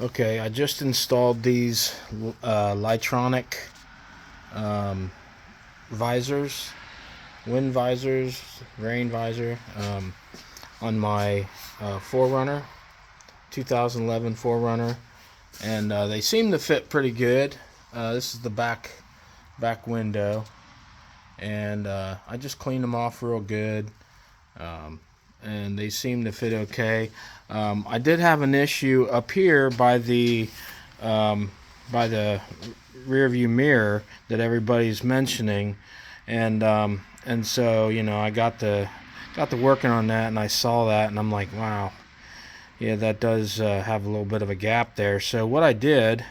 Okay, I just installed these Litronic visors, wind visors, rain visor, on my 4runner, 2011 4runner, and they seem to fit pretty good. This is the back window, and I just cleaned them off real good. And they seem to fit okay. I did have an issue up here by the rear view mirror that everybody's mentioning, and so I got to working on that, and I saw that, and I'm like, wow, yeah, that does have a little bit of a gap there. So what I did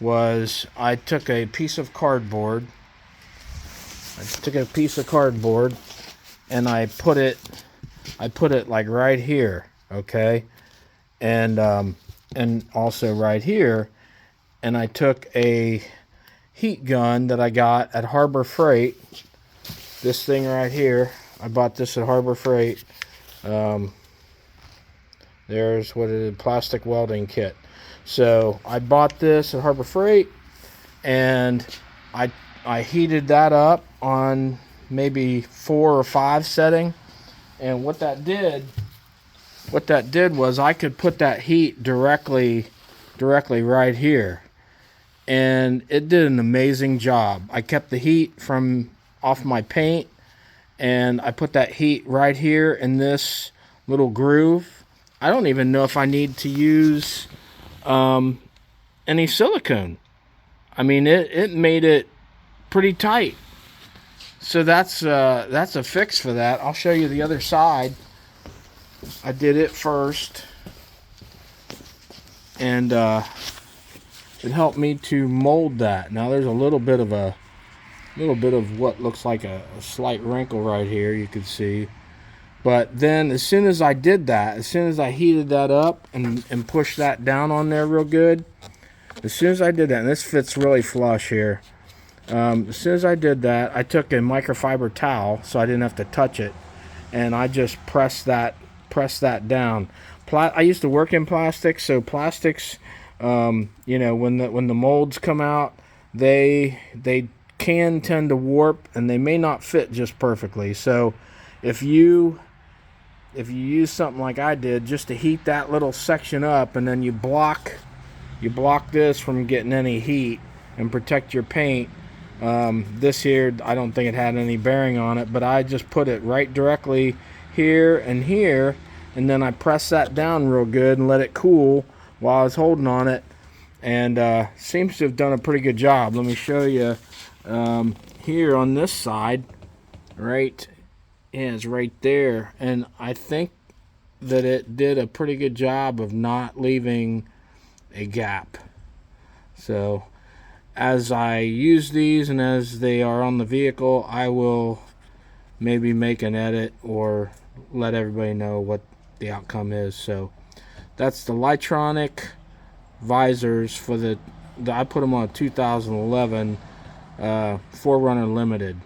was I took a piece of cardboard. And I put it like right here, okay, and also right here, and I took a heat gun that I got at Harbor Freight. This thing right here, I bought this at Harbor Freight. There's what it is, plastic welding kit. So I bought this at Harbor Freight, and I heated that up on maybe 4 or 5 setting, and what that did was I could put that heat directly right here, and it did an amazing job. I kept the heat from off my paint, and I put that heat right here in this little groove. I don't even know if I need to use any silicone. I mean, it made it pretty tight. So that's a fix for that. I'll show you the other side. I did it first, and it helped me to mold that. Now there's a little bit of what looks like a slight wrinkle right here, you can see. But then as soon as I did that, as soon as I heated that up and pushed that down on there real good, as soon as I did that, and this fits really flush here. As soon as I did that, I took a microfiber towel so I didn't have to touch it, and I just pressed that down. I used to work in plastics, so plastics, when the molds come out, they can tend to warp, and they may not fit just perfectly. So if you use something like I did, just to heat that little section up, and then you block this from getting any heat and protect your paint. This here, I don't think it had any bearing on it, but I just put it right directly here and here, and then I pressed that down real good and let it cool while I was holding on it, and seems to have done a pretty good job. Let me show you here on this side, right? Yeah, it's right there, and I think that it did a pretty good job of not leaving a gap. So as I use these and as they are on the vehicle, I will maybe make an edit or let everybody know what the outcome is. So that's the Litronic visors for the I put them on a 2011 4runner Limited.